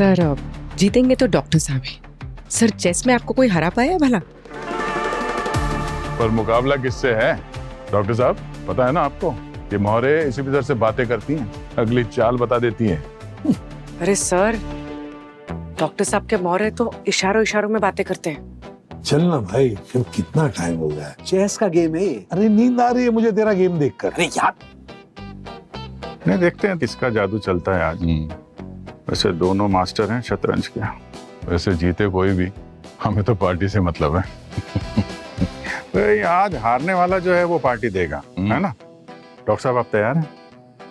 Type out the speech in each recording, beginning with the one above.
Sir जीतेंगे तो doctor साहब हैं। सर चेस में आपको कोई हरा पाया है भला? पर मुकाबला किससे है डॉक्टर साहब? पता है ना आपको, ये मोहरे इसी तरह से बातें करती हैं, अगली चाल बता देती हैं। अरे सर, डॉक्टर साहब के मोहरे तो इशारों इशारों में बातें करते हैं। चल ना भाई, फिर कितना टाइम हो गया है? चेस का गेम है। अरे नींद आ रही है मुझे तेरा गेम देखकर। अरे यार, नहीं, देखते हैं किसका जादू चलता है आज। वैसे दोनों मास्टर हैं शतरंज के। वैसे जीते कोई भी, हमें तो पार्टी से मतलब है। भाई आज हारने वाला जो है वो पार्टी देगा, है ना? डॉक्टर साहब आप तैयार हैं?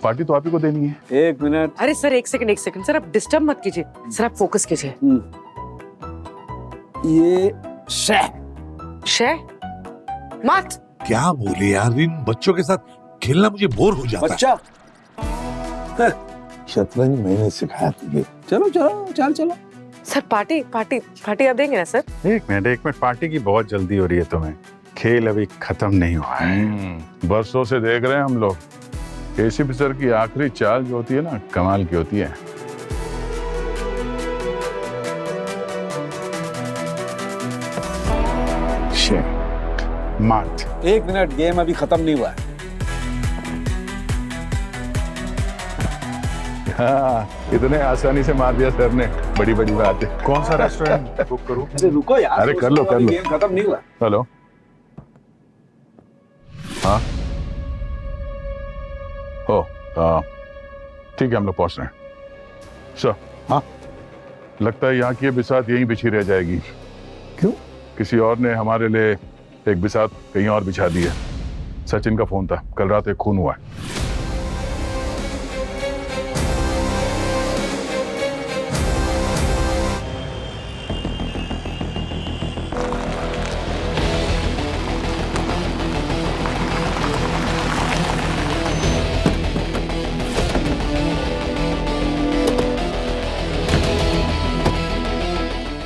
पार्टी तो आप ही को देनी है। 1 मिनट। अरे सर एक सेकंड सर, आप डिस्टर्ब मत कीजिए सर, आप फोकस कीजिए। ये शह शह मत। क्या बोले यार, इन बच्चों के साथ खेलना मुझे बोर हो जाता है। बच्चा, शतरंज मैंने सिखाया तुझे। चलो चलो चलो। सर पार्टी आप देंगे ना सर? एक मिनट, पार्टी की बहुत जल्दी हो रही है तुम्हें। खेल अभी खत्म नहीं हुआ है। बरसों से देख रहे हैं हम लोग। एसीपी सर की आखिरी चाल जो होती है ना, कमाल की होती है। मात। 1 मिनट, गेम अभी खत्म नहीं हुआ है। हाँ, इतने आसानी से मार दिया सर ने, बड़ी बड़ी बात है। कौन सा रेस्टोरेंट बुक करूं? अरे रुको यार, अरे कर लो। गेम खत्म नहीं हुआ। हेलो, हाँ हो, ठीक है, हम लोग पहुंच रहे हैं। सर, हाँ लगता है यहाँ की बिसात यहीं बिछी रह जाएगी। क्यों? किसी और ने हमारे लिए एक बिसात कहीं और बिछा दी है। सचिन का फोन था, कल रात एक खून हुआ है।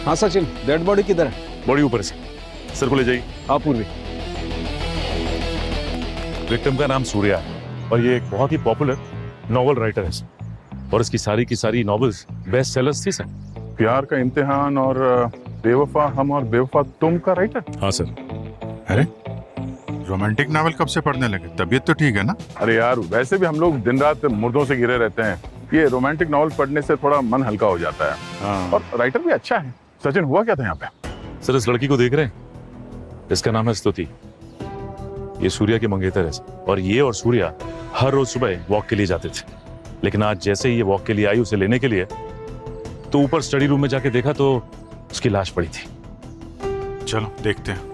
हाँ सचिन, डेड बॉडी किधर है? बॉडी ऊपर से सर को ले जाइए। हाँ पूर्वी। विक्टिम का नाम सूर्या है और ये एक बहुत ही पॉपुलर नॉवल राइटर है सर। और इसकी सारी की सारी नॉवेल्स बेस्ट सेलर्स थी सर। प्यार का इम्तिहान और बेवफा हम और बेवफा तुम का राइटर? हाँ सर। अरे रोमांटिक नावल कब से पढ़ने लगे? तबीयत तो ठीक है ना? अरे यार, वैसे भी हम लोग दिन रात मुर्दों से घिरे रहते हैं। ये रोमांटिक नॉवल पढ़ने से थोड़ा मन हल्का हो जाता है। हाँ। और राइटर भी अच्छा है। सचिन, हुआ क्या था यहाँ पे? सर इस लड़की को देख रहे हैं? इसका नाम है स्तुति। ये सूर्या की मंगेतर है सर। और ये और सूर्या हर रोज सुबह वॉक के लिए जाते थे। लेकिन आज जैसे ही ये वॉक के लिए आई उसे लेने के लिए, तो ऊपर स्टडी रूम में जाके देखा तो उसकी लाश पड़ी थी। चलो देखते हैं।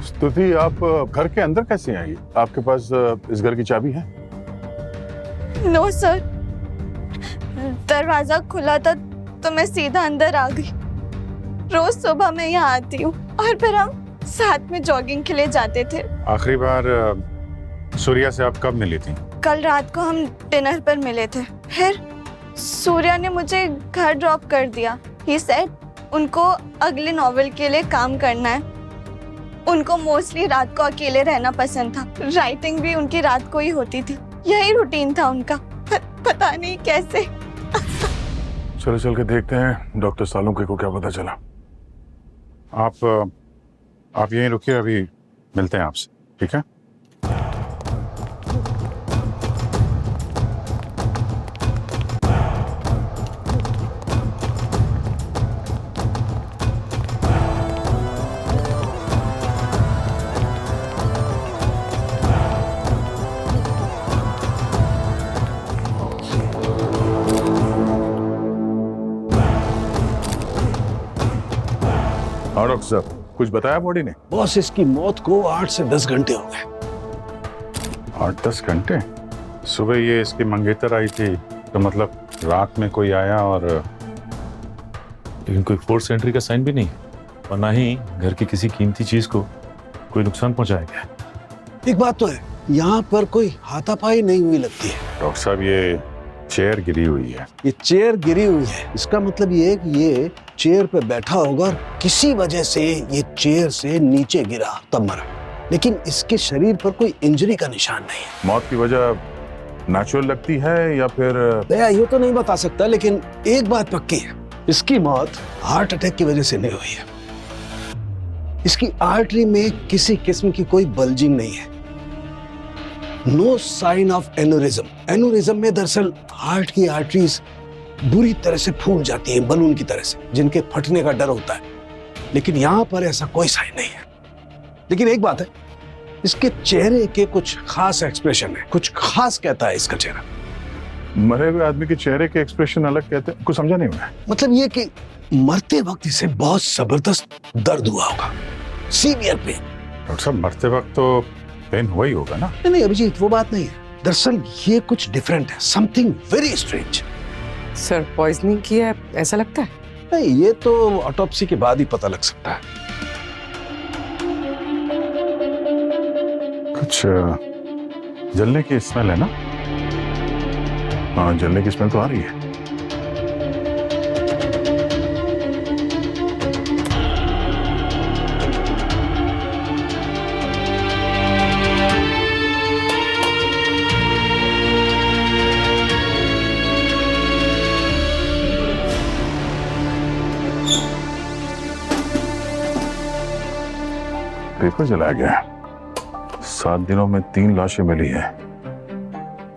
स्तुति, आप घर के अंदर कैसे आई? आपके पास इस घर की चाबी है? नो सर, दरवाजा खुला था तो मैं सीधा अंदर आ गई। रोज सुबह मैं यहाँ आती हूँ और फिर हम साथ में जॉगिंग के लिए जाते थे। आखिरी बार सूर्या से आप कब मिली थी? कल रात को हम डिनर पर मिले थे। फिर सूर्या ने मुझे घर ड्रॉप कर दिया। ही सेड उनको अगले नॉवेल के लिए काम करना है। उनको मोस्टली रात को अकेले रहना पसंद था। राइटिंग भी उनकी रात को ही होती थी। यही रूटीन था उनका। पता नहीं कैसे। चलो चल के देखते हैं डॉक्टर सालुंके को क्या पता चला। आप यहीं रुकिए, अभी मिलते हैं आपसे, ठीक है? हाँ डॉक्टर साहब, कुछ बताया बॉडी ने? बॉस, इसकी मौत को 8 से 10 घंटे हो गए। 8-10 घंटे? सुबह ये इसकी मंगेतर आई थी, तो मतलब रात में कोई आया और... लेकिन कोई फोर्स एंट्री का साइन भी नहीं और ना ही घर की किसी कीमती चीज को कोई नुकसान पहुंचाया गया। एक बात तो है, यहाँ पर कोई हाथापाई नहीं हुई लगती है। डॉक्टर साहब, ये चेयर गिरी हुई है। ये चेयर गिरी हुई है, इसका मतलब ये है कि ये चेयर पे बैठा होगा और किसी वजह से ये चेयर से नीचे गिरा तब मरा। लेकिन इसके शरीर पर कोई इंजरी का निशान नहीं है। मौत की वजह नेचुरल लगती है या फिर दया ये तो नहीं बता सकता, लेकिन एक बात पक्की है, इसकी मौत हार्ट अटैक की वजह से नहीं हुई है। इसकी आर्टरी में किसी किस्म की कोई बल्जिंग नहीं है। No sign of aneurysm. Aneurysm में दरअसल हार्ट की आर्टरीज बुरी तरह से फूल जाती हैं, बलून की तरह से, जिनके फटने का डर होता है। लेकिन यहां पर ऐसा कोई साइन नहीं है। लेकिन एक बात है, इसके चेहरे के कुछ खास एक्सप्रेशन है, कुछ खास कहता है इसका चेहरा। मरे हुए आदमी के चेहरे के एक्सप्रेशन अलग कहते हैं, कुछ समझा नहीं मैं। मतलब ये कि मरते वक्त इसे बहुत जबरदस्त दर्द हुआ होगा, सीवियर पेन। डॉक्टर साहब मरते वक्त तो पेन हुआ ही होगा ना? नहीं अभिजीत, वो बात नहीं है। दरअसल ये कुछ डिफरेंट है, something very strange. Sir poisoning की है ऐसा लगता है? नहीं, ये तो ऑटोप्सी के बाद ही पता लग सकता है। कुछ जलने की स्मेल है ना? हाँ, जलने की स्मेल तो आ रही है। पेपर जलाया गया है। 7 दिनों में 3 लाशें मिली है।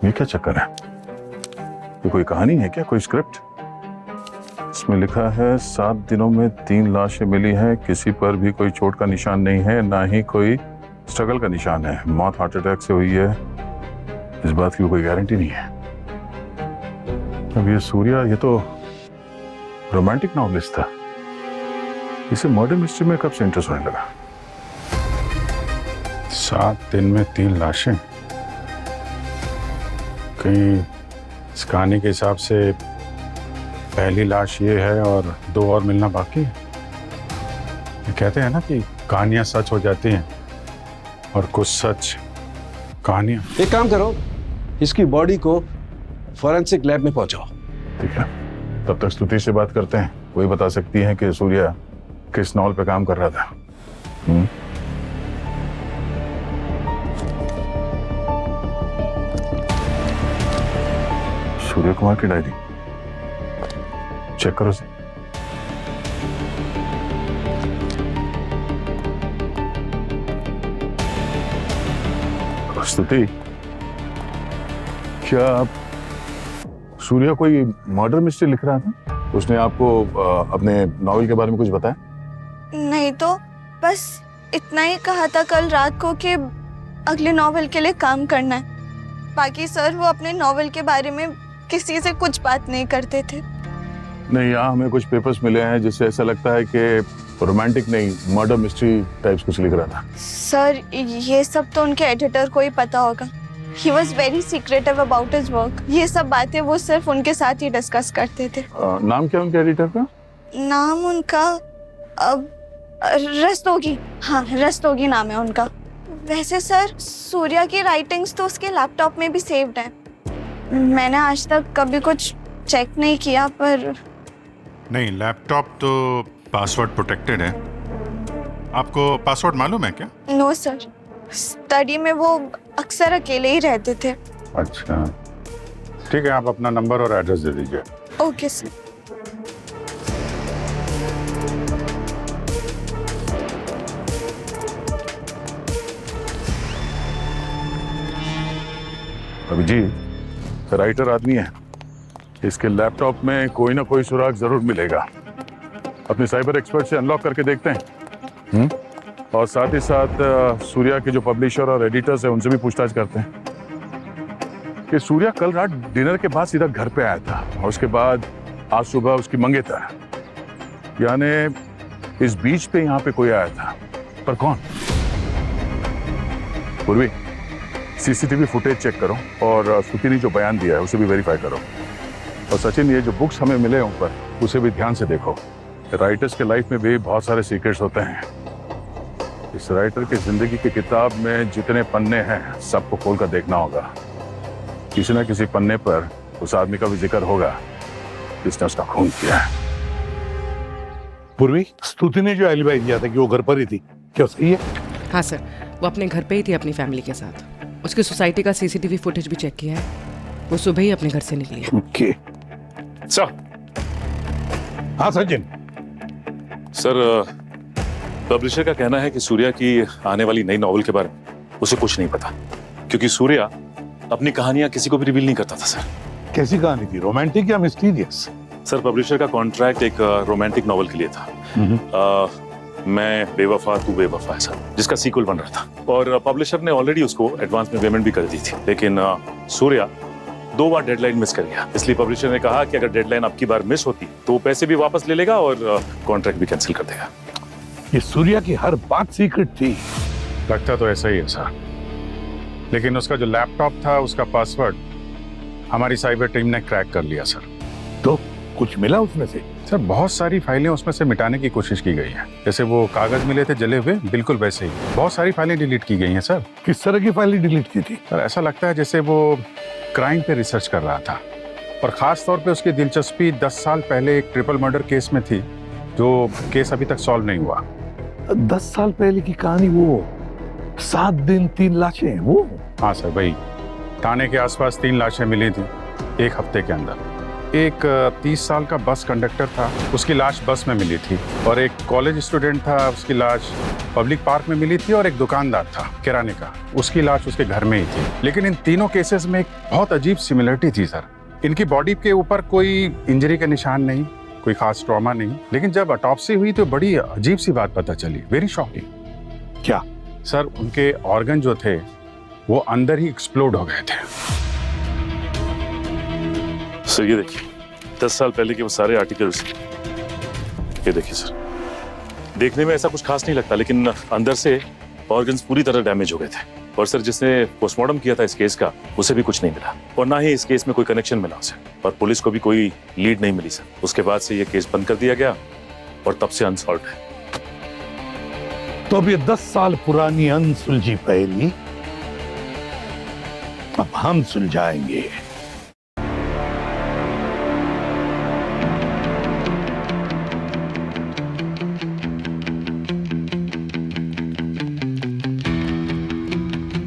ये क्या चक्कर है? ये कोई कहानी है क्या, कोई स्क्रिप्ट? इसमें लिखा है 7 दिनों में 3 लाशें मिली हैं, किसी पर भी कोई चोट का निशान नहीं है, ना ही कोई स्ट्रगल का निशान है। मौत हार्ट अटैक से हुई है, इस बात की कोई गारंटी नहीं है। अब ये सूर्या, ये तो रोमांटिक नॉवेलिस्ट था, इसे मर्डर मिस्ट्री में कब से इंटरेस्ट होने लगा? 7 दिन में 3 लाशें। कहीं इस कहानी के हिसाब से पहली लाश ये है और 2 और मिलना बाकी है। ये कहते हैं ना कि कहानियां सच हो जाती हैं और कुछ सच कहानियां। एक काम करो, इसकी बॉडी को फॉरेंसिक लैब में पहुंचाओ। ठीक है, तब तक स्तुति से बात करते हैं, वही बता सकती है कि सूर्या किस नॉवल पे काम कर रहा था। सूर्य कुमार की डायरी चेक करो से। स्तुति, क्या सूर्या कोई मर्डर मिस्ट्री लिख रहा था? उसने आपको अपने नॉवेल के बारे में कुछ बताया? नहीं तो बस इतना ही कहा था कल रात को कि अगले नॉवेल के लिए काम करना है। बाकी सर वो अपने नॉवेल के बारे में किसी से कुछ बात नहीं करते थे। नहीं, यहाँ हमें कुछ पेपर्स मिले हैं जिससे ऐसा लगता है कि रोमांटिक नहीं, मर्डर मिस्ट्री टाइप्स कुछ लिख रहा था। सर ये सब तो उनके एडिटर को ही पता होगा। He was very secretive about his work. ये सब बातें वो सिर्फ उनके साथ ही डिस्कस करते थे। नाम क्या उनके एडिटर का? नाम उनका रस्तोगी। हाँ, रस्तोगी नाम है उनका। वैसे सर सूर्या की राइटिंग्स तो उसके लैपटॉप में भी सेव्ड है। मैंने आज तक कभी कुछ चेक नहीं किया, पर नहीं, लैपटॉप तो पासवर्ड प्रोटेक्टेड है। आपको पासवर्ड मालूम है क्या? नो सर, स्टडी में वो अक्सर अकेले ही रहते थे। अच्छा, ठीक है, आप अपना नंबर और एड्रेस दे दीजिए। Okay sir. अभिजीत राइटर आदमी है, इसके लैपटॉप में कोई ना कोई सुराग जरूर मिलेगा। अपने साइबर एक्सपर्ट से अनलॉक करके देखते हैं। और साथ ही साथ सूर्या के जो पब्लिशर और एडिटर्स हैं उनसे भी पूछताछ करते हैं कि सूर्या कल रात डिनर के बाद सीधा घर पे आया था और उसके बाद आज सुबह उसकी मंगेतर, यानी इस बीच पे यहाँ पे कोई आया था, पर कौन? पूर्वी, सीसीटीवी फुटेज चेक करो और स्तुति ने जो बयान दिया है उसे भी वेरीफाई करो। और सचिन, ये जो बुक्स हमें मिले हैं ऊपर, उसे भी ध्यान से देखो। राइटर्स के लाइफ में भी बहुत सारे सीक्रेट्स होते हैं। इस राइटर की जिंदगी की किताब में जितने पन्ने हैं सबको खोल कर देखना होगा। किसी न किसी पन्ने पर उस आदमी का भी जिक्र होगा जिसने उसका खून किया है। पूर्वी, स्तुति ने जो एलिबाई दिया था कि वो घर पर ही थी, क्या सही है? हाँ सर, वो अपने घर पे ही थी अपनी फैमिली के साथ। उसकी सोसाइटी का सीसीटीवी फुटेज भी चेक किया है। वो सुबह ही अपने घर से निकली है। Okay sir. हाँ सचिन। सर, पब्लिशर का कहना है कि सूर्या की आने वाली नई नॉवल के बारे में उसे कुछ नहीं पता, क्योंकि सूर्या अपनी कहानियां किसी को भी रिवील नहीं करता था। सर, कैसी कहानी थी, रोमांटिक या मिस्टीरियस? सर, पब्लिशर का कॉन्ट्रैक्ट एक रोमांटिक नॉवल के लिए था। मैं बेवफा तू बेवफा है सर, जिसका सीक्वल बन रहा था, और पब्लिशर ने ऑलरेडी उसको एडवांस में पेमेंट भी कर दी थी। लेकिन सूर्या 2 बार डेडलाइन मिस कर गया, इसलिए पब्लिशर ने कहा कि अगर डेडलाइन अब की बार मिस होती तो वो पैसे भी वापस ले लेगा और कॉन्ट्रैक्ट भी कैंसिल कर देगा। ये सूर्या की हर बात सीक्रेट थी। लगता तो ऐसा ही है सर, लेकिन उसका जो लैपटॉप था उसका पासवर्ड हमारी साइबर टीम ने क्रैक कर लिया सर। तो कुछ मिला उसमें से? सर, बहुत सारी फाइलें उसमें से मिटाने की कोशिश की गई है। जैसे वो कागज मिले थे जले हुए, बिल्कुल वैसे ही बहुत सारी फाइलें डिलीट की गई हैं सर। किस तरह की फाइलें डिलीट की थी? सर, ऐसा लगता है जैसे वो क्राइम पे रिसर्च कर रहा था, और खास तौर पे उसकी दिलचस्पी 10 साल पहले एक ट्रिपल मर्डर केस में थी, जो केस अभी तक सॉल्व नहीं हुआ। 10 साल पहले की कहानी, वो 7 दिन 3 लाशें, वो? हाँ सर, वही। थाने के आसपास 3 लाशें मिली थी 1 हफ्ते के अंदर। एक 30 साल का बस कंडक्टर था, उसकी लाश बस में मिली थी, और एक कॉलेज स्टूडेंट था, उसकी लाश पब्लिक पार्क में मिली थी, और एक दुकानदार था किराने का, उसकी लाश उसके घर में ही थी। लेकिन इन तीनों केसेस में एक बहुत अजीब सिमिलरिटी थी सर। इनकी बॉडी के ऊपर कोई इंजरी के निशान नहीं, कोई खास ट्रॉमा नहीं, लेकिन जब ऑटोप्सी हुई तो बड़ी अजीब सी बात पता चली, वेरी शॉकिंग। क्या? सर, उनके ऑर्गन जो थे वो अंदर ही एक्सप्लोड हो गए थे। सर, ये देखिए 10 साल पहले के वो सारे आर्टिकल्स, ये देखिए सर। देखने में ऐसा कुछ खास नहीं लगता, लेकिन अंदर से ऑर्गन्स पूरी तरह डैमेज हो गए थे। और सर, जिसने पोस्टमार्टम किया था इस केस का, उसे भी कुछ नहीं मिला, और ना ही इस केस में कोई कनेक्शन मिला उसे, और पुलिस को भी कोई लीड नहीं मिली सर। उसके बाद से ये केस बंद कर दिया गया, और तब से अनसॉल्व्ड है। तो अब ये 10 साल पुरानी अनसुलझी पहेली अब हम सुलझाएंगे।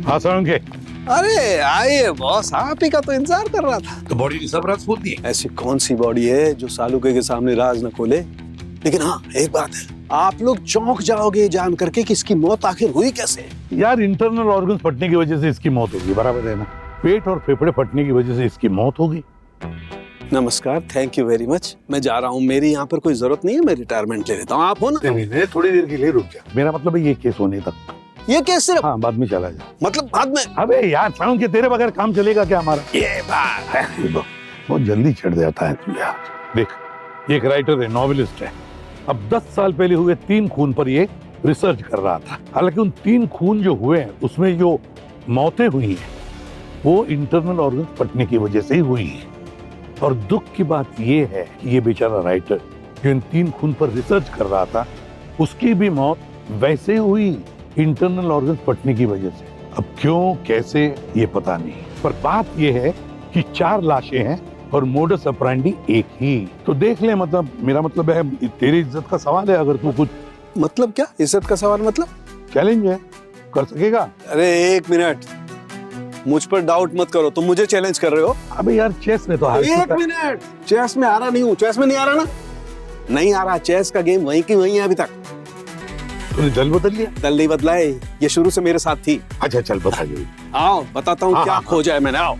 हाँ सर, अरे आइए बॉस, आप ही का तो इंतजार कर रहा था। तो बॉडी ने सब राज खोल दी? ऐसी कौन सी बॉडी है जो सालुके के सामने राज न खोले? लेकिन हाँ, एक बात है, आप लोग चौंक जाओगे जान करके कि इसकी मौत आखिर हुई कैसे। यार, इंटरनल ऑर्गन्स फटने की वजह से इसकी मौत होगी, बराबर है ना? पेट और फेफड़े फटने की वजह से इसकी मौत होगी। नमस्कार, थैंक यू वेरी मच। मैं जा रहा हूँ, मेरी यहाँ पर कोई जरूरत नहीं है, मैं रिटायरमेंट ले लेता हूँ। आप हो ना? नहीं, थोड़ी देर के लिए रुक जा। मेरा मतलब है ये केस होने तक। ये केस सिर्फ? हाँ, बाद में चला जा। मतलब बाद में? अबे यार, साउंड के तेरे बगैर काम चलेगा क्या हमारा? ये बात है, बहुत जल्दी चढ़ जाता है तू यार। देख, ये एक राइटर है, नॉवेलिस्ट है। अब 10 साल पहले हुए 3 खून पर ये रिसर्च कर रहा था। हालांकि उन 3 खून जो हुए हैं उसमें जो मौतें हुई हैं वो इंटरनल ऑर्गन फटने की वजह से ही हुई है। और दुख की बात ये है कि ये बेचारा राइटर जो इन 3 खून पर रिसर्च कर रहा था, उसकी भी मौत वैसे ही हुई, इंटरनल ऑर्गन फटने की वजह से। अब क्यों, कैसे, ये पता नहीं, पर बात ये है कि 4 लाशें हैं और मोडस ऑपरेंडी एक ही। तो देख ले, मतलब मेरा मतलब है, तेरी इज्जत का सवाल है। अगर तू कुछ... मतलब क्या इज्जत का सवाल? मतलब चैलेंज है, कर सकेगा? अरे 1 मिनट, मुझ पर डाउट मत करो, तुम मुझे चैलेंज कर रहे हो? अबे यार, चेस में तो 1 मिनट, चेस में आ रहा नहीं हूँ। चेस में नहीं आ रहा ना? नहीं आ रहा। चेस का गेम वहीं की वहीं है अभी तक। तूने दल बदल लिया? दल नहीं बदला है, ये शुरू से मेरे साथ थी। अच्छा चल, बता दे। आओ बताता हूँ क्या खोजा है मैंने। आओ,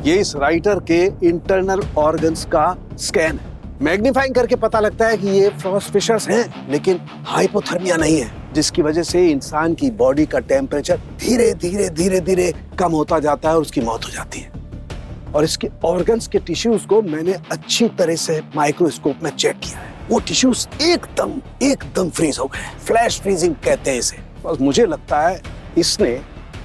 ये इस राइटर के इंटरनल ऑर्गन्स का स्कैन है। मैग्नीफाइंग करके पता लगता है कि ये फ्रॉस्ट फिशर्स हैं, लेकिन हाइपोथर्मिया नहीं है, जिसकी वजह से इंसान की बॉडी का टेम्परेचर धीरे धीरे धीरे धीरे कम होता जाता है और उसकी मौत हो जाती है। और इसके ऑर्गन्स के टिश्यूज को मैंने अच्छी तरह से माइक्रोस्कोप में चेक किया है। वो टिश्यूज एकदम फ्रीज हो गए। फ्लैश फ्रीजिंग कहते हैं इसे। बस मुझे लगता है इसने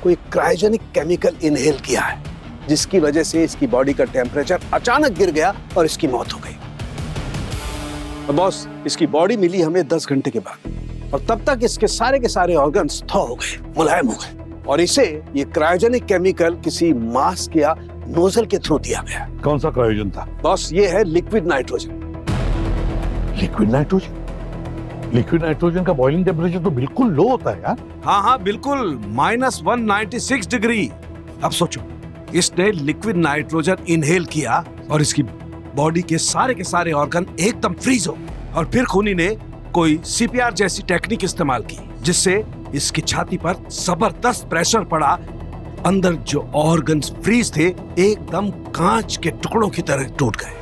कोई क्रायोजेनिक केमिकल इनहेल किया है, जिसकी वजह से इसकी बॉडी का टेम्परेचर अचानक गिर गया और इसकी मौत हो गई। बॉस, इसकी बॉडी मिली हमें 10 घंटे के बाद, और तब तक इसके सारे के सारे ऑर्गन्स थॉ हो गए, मुलायम हो गए, और इसे ये क्रायोजेनिक केमिकल किसी मास्क या नोजल के थ्रू दिया गया। कौन सा क्रायोजन था? बॉस, ये है liquid nitrogen. Liquid nitrogen? Liquid nitrogen का बॉइलिंग टेम्परेचर तो बिल्कुल लो होता है यार। हाँ हाँ बिल्कुल, -196 डिग्री। अब सोचो, इसने लिक्विड नाइट्रोजन इनहेल किया और इसकी बॉडी के सारे ऑर्गन एकदम फ्रीज हो, और फिर खूनी ने कोई सीपीआर जैसी टेक्निक इस्तेमाल की, जिससे इसकी छाती पर जबरदस्त प्रेशर पड़ा। अंदर जो ऑर्गन्स फ्रीज थे एकदम कांच के टुकड़ों की तरह टूट गए।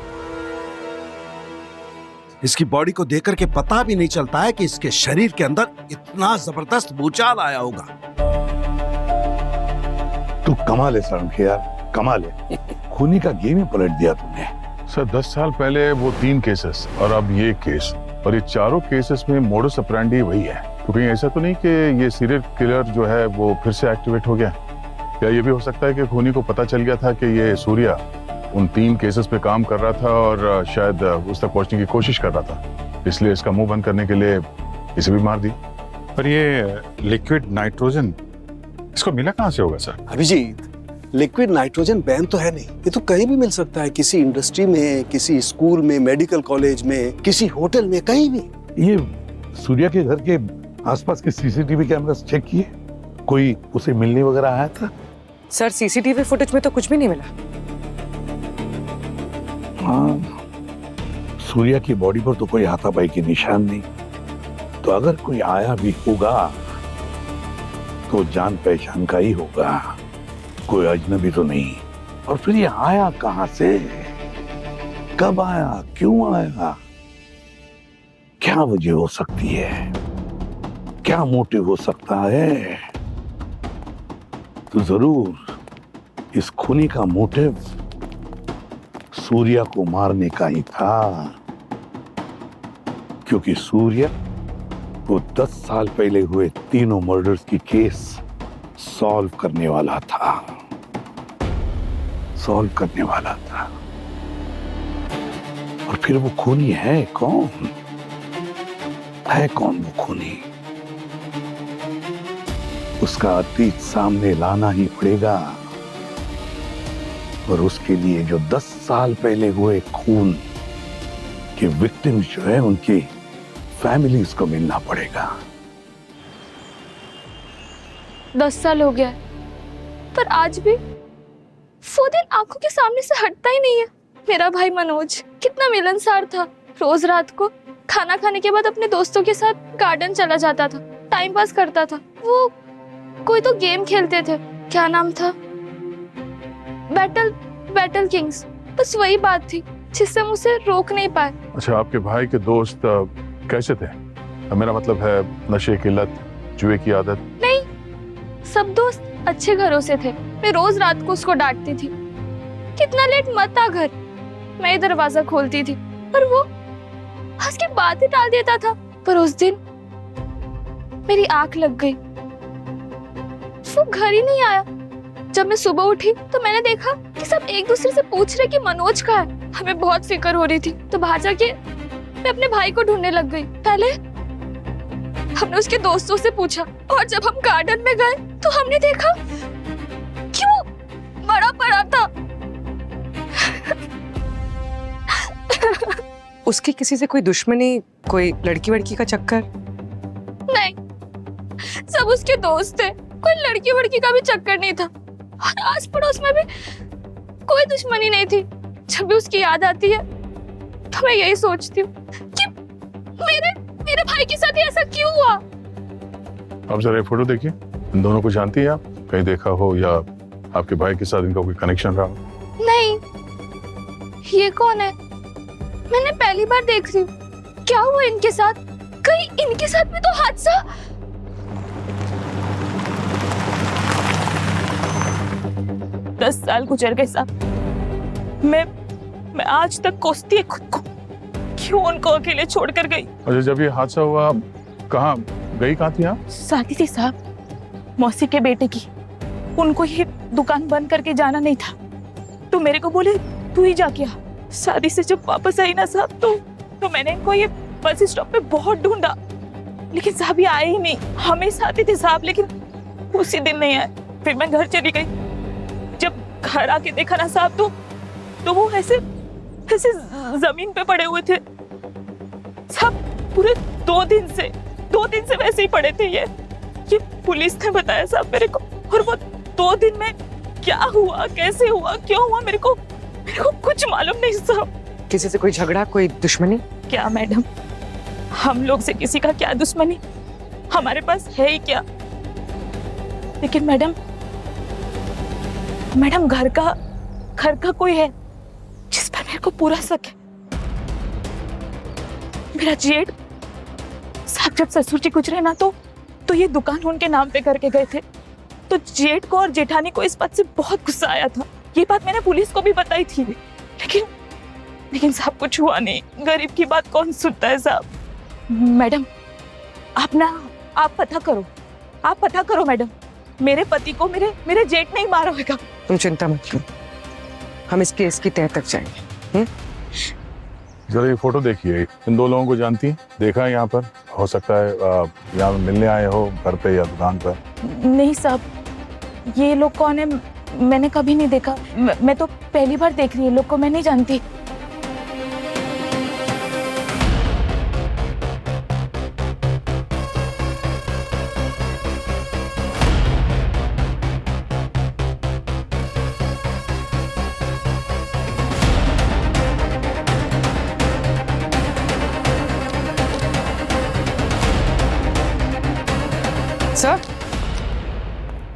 इसकी बॉडी को देखकर के पता भी नहीं चलता है कि इसके शरीर के अंदर इतना जबरदस्त भूचाल आया होगा। तू कमाल है सारंग यार, कमाल है। खूनी का गेम ही पलट दिया तुमने। सर 10 साल पहले वो 3 केसेस और अब ये केस, और ये चारों केसेस में मोडस ऑपरेंडी वही है। तो कहीं ऐसा तो नहीं कि ये सीरियल किलर जो है वो फिर से एक्टिवेट हो गया? क्या ये भी हो सकता है कि खूनी को पता चल गया था कि ये सूर्या उन 3 केसेस पे काम कर रहा था और शायद उस तक पहुंचने की कोशिश कर रहा था, इसलिए इसका मुंह बंद करने के लिए इसे भी मार दी? पर ये लिक्विड नाइट्रोजन इसको मिला कहाँ से होगा sir? Abhijit, liquid nitrogen ban तो है नहीं, ये तो कहीं भी मिल सकता है, किसी इंडस्ट्री में, किसी स्कूल में, मेडिकल कॉलेज में, किसी होटल में, कहीं भी। ये सूर्या के घर के आसपास के सीसीटीवी कैमरास चेक किए? कोई उसे मिलने वगैरह आया था? सर सीसीटीवी फुटेज में तो कुछ भी नहीं मिला। हाँ, सूर्या की बॉडी पर तो कोई हाथापाई के निशान नहीं, तो अगर कोई आया भी होगा तो जान पहचान का ही होगा, कोई अजनबी तो नहीं। और फिर ये आया कहां से, कब आया, क्यों आया, क्या वजह हो सकती है, क्या मोटिव हो सकता है? तो जरूर इस खूनी का मोटिव सूर्या को मारने का ही था, क्योंकि सूर्या वो 10 साल पहले हुए तीनों मर्डर्स की केस सॉल्व करने वाला था, सॉल्व करने वाला था। और फिर वो खूनी है कौन, है कौन वो खूनी? उसका अतीत सामने लाना ही पड़ेगा, और उसके लिए जो 10 साल पहले हुए खून के विक्टिम्स जो है उनकी फैमिलीज को मिलना पड़ेगा। 10 साल हो गया है, पर आज भी वो दिन आंखों के सामने से हटता ही नहीं है। मेरा भाई मनोज कितना मिलनसार था, रोज रात को खाना खाने के बाद अपने दोस्तों के साथ गार्डन चला जाता था, टाइम पास करता था। वो कोई तो गेम खेलते थे, क्या नाम था, बैटल किंग्स, बस वही बात थी जिससे हम उसे रोक नहीं पाए। अच्छा, आपके भाई के दोस्त कैसे थे? मेरा मतलब है नशे की लत, जुए की आदत? नहीं, सब दोस्त अच्छे घरों से थे। मैं रोज रात को उसको डांटती थी, कितना लेट मत आ घर, मैं दरवाजा खोलती थी, पर वो हंस के बातें टाल देता था। पर उस दिन मेरी आंख लग गई, वो घर ही नहीं आया। जब मैं सुबह उठी तो मैंने देखा कि सब एक दूसरे से पूछ रहे कि मनोज कहाँ है। हमें बहुत फिक्र हो रही थी, तो बाहर जाके मैं अपने भाई को ढूंढने लग गई। पहले हमने उसके दोस्तों से पूछा, और जब हम गार्डन में गए तो हमने देखा कि वो मरा पड़ा था। उसकी किसी से कोई दुश्मनी, कोई लड़की वड़की का चक्कर? नहीं, सब उसके दोस्त थे, कोई लड़की वड़की का भी चक्कर नहीं था, और आस पड़ोस में भी कोई दुश्मनी नहीं थी। जब भी उसकी याद आती है तो मैं यही सोचती हूँ कि मेरे भाई के साथ ऐसा क्यों हुआ। आप जरा ये फोटो देखिए, इन दोनों को जानती हैं आप? कहीं देखा हो या आपके भाई के साथ इनका कोई कनेक्शन रहा हो? नहीं, ये कौन है? मैंने पहली बार देख रही हूँ। क्या हुआ इनके साथ? कहीं इनके साथ भी तो हादसा? 10 साल गुजर गए साहब, मैं आज तक कोसती है खुद को, क्यों उनको अकेले छोड़कर गई। अच्छा, जब ये हादसा हुआ कहाँ गई, कहाँ थी आप? शादी थी साहब, मौसी के बेटे की। उनको ये दुकान बंद करके जाना नहीं था, तो मेरे को बोले तू ही जाके आ। शादी से जब वापस आई ना साहब, तो मैंने इनको ये बस स्टॉप पे बहुत ढूंढा, लेकिन साहब ये आए ही नहीं। हमेशा आते थे साहब, लेकिन उसी दिन नहीं आए। फिर मैं घर चली गई। जब घर आके देखा ना साहब, तो वो ऐसे जमीन पे पड़े हुए थे। सब पूरे 2 दिन से वैसे ही पड़े थे ये पुलिस ने बताया साहब मेरे को। और वो 2 दिन में क्या हुआ, कैसे हुआ, क्यों हुआ, मेरे को कुछ मालूम नहीं साहब। किसी से कोई झगड़ा, कोई दुश्मनी? क्या मैडम, हम लोग से किसी का क्या दुश्मनी, हमारे पास है ही क्या। लेकिन मैडम घर का कोई है जिस पर मेरे को पूरा शक है। मेरा जेठ साहब जब ससुर जी गुजरे ना तो ये दुकान उनके नाम पे करके गए थे। तो जेठ को और जेठानी को इस बात से बहुत गुस्सा आया था। ये बात मैंने पुलिस को भी बताई थी, लेकिन साहब कुछ हुआ नहीं। गरीब की बात कौन सुनता है साहब। मैडम आप पता करो मैडम, मेरे पति को मेरे जेठ नहीं मारा होगा। तुम चिंता मत करो, हम इस केस की तह तक जाएंगे। जरा ये फोटो देखिए, इन 2 लोगों को जानती हैं? देखा है यहाँ पर? हो सकता है यहाँ मिलने आए हो घर पे या दुकान पर। नहीं साहब, ये लोग कौन है मैंने कभी नहीं देखा। मैं तो पहली बार देख रही हूँ, लोग को मैं नहीं जानती।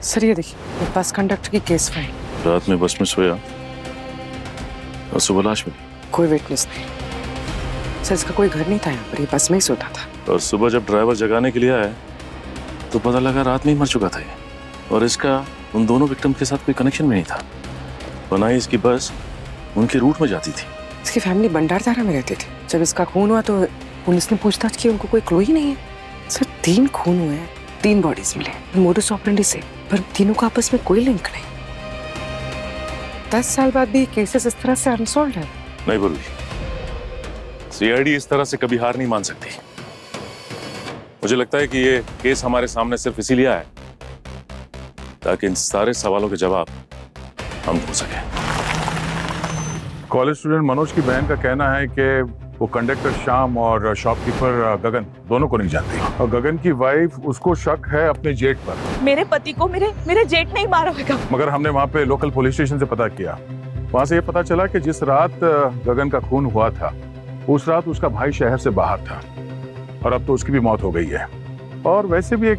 सर ये देखिए, मेरे पास कंडक्टर की केस फाइल। रात में बस में सोया और सुबह लाश मिली। कोई विटनेस नहीं सर, इसका कोई घर नहीं था यहाँ पर, ये बस में ही सोता था। और सुबह जब ड्राइवर जगाने के लिए आया तो पता लगा रात में ही मर चुका था ये। और इसका उन दोनों विक्टिम के साथ कोई कनेक्शन भी नहीं था, वरना ही इसकी बस उनके रूट में जाती थी। इसकी फैमिली भंडारधारा में रहती थी। जब इसका खून हुआ तो पुलिस ने पूछताछ की, उनको कोई क्लू ही नहीं है। सर 3 खून हुए हैं, 3 बॉडीज मिले मोडस ऑपरेंडी से, पर तीनों का आपस में कोई लिंक नहीं। 10 साल बाद भी केसेस इस तरह से अनसॉल्व्ड है। नहीं बोली, सीआईडी इस तरह से कभी हार नहीं मान सकती। मुझे लगता है कि ये केस हमारे सामने सिर्फ इसीलिए आया ताकि इन सारे सवालों के जवाब हम ढूंढ सकें। कॉलेज स्टूडेंट मनोज की बहन का कहना है कि वो कंडक्टर श्याम और शॉपकीपर गगन दोनों को नहीं जानती, और गगन की वाइफ उसको शक है अपने जेठ पर। मेरे पति को मेरे जेठ नहीं मारा होगा। मगर हमने वहाँ पे लोकल पुलिस स्टेशन से पता किया, वहाँ से ये पता चला कि जिस रात गगन का खून हुआ था उस रात उसका भाई शहर से बाहर था, और अब तो उसकी भी मौत हो गई है। और वैसे भी एक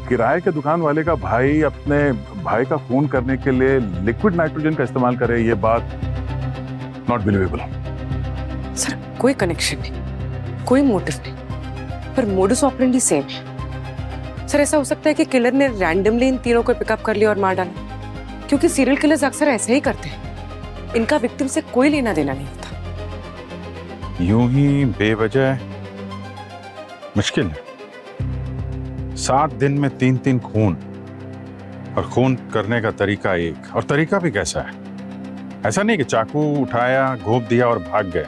किराए के दुकान वाले का भाई अपने भाई का खून करने के लिए लिक्विड नाइट्रोजन का इस्तेमाल करे, ये बात नॉट बिलीवेबल। सर कोई कनेक्शन नहीं, कोई मोटिव नहीं, पर मोडस ऑपरेंडी सेम है। सर ऐसा हो सकता है कि किलर ने रैंडमली इन तीनों को पिकअप कर लिया और मार डाला, क्योंकि सीरियल किलर्स अक्सर ऐसे ही करते हैं। इनका विक्टिम से कोई लेना देना नहीं होता। यूं ही बेवजह मुश्किल है। 7 दिन में 3 खून, और खून करने का तरीका एक, और तरीका भी कैसा है। ऐसा नहीं कि चाकू उठाया, घोंप दिया और भाग गए।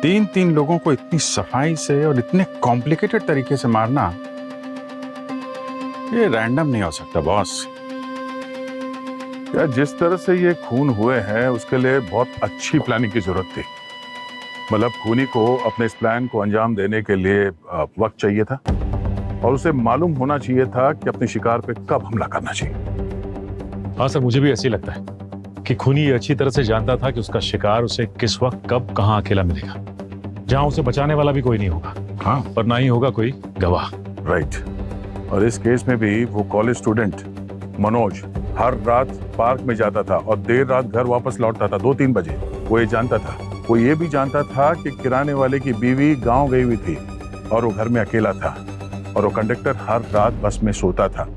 3 लोगों को इतनी सफाई से और इतने कॉम्प्लिकेटेड तरीके से मारना, ये रैंडम नहीं हो सकता बॉस। यार जिस तरह से ये खून हुए हैं उसके लिए बहुत अच्छी प्लानिंग की जरूरत थी। मतलब खूनी को अपने इस प्लान को अंजाम देने के लिए वक्त चाहिए था, और उसे मालूम होना चाहिए था कि अपने शिकार पे कब हमला करना चाहिए। हाँ सर, मुझे भी ऐसे ही लगता है कि खूनी ये अच्छी तरह से जानता था कि उसका शिकार उसे किस वक्त कब कहां अकेला मिलेगा, जहां उसे बचाने वाला भी कोई नहीं होगा। हाँ, और ना ही होगा कोई गवाह। राइट। और इस केस में भी वो कॉलेज स्टूडेंट मनोज हर रात पार्क में जाता था और देर रात घर वापस लौटता था 2-3 बजे। वो ये जानता था, वो ये भी जानता था कि किराने वाले की बीवी गांव गई हुई थी और वो घर में अकेला था, और वो कंडक्टर हर रात बस में सोता था।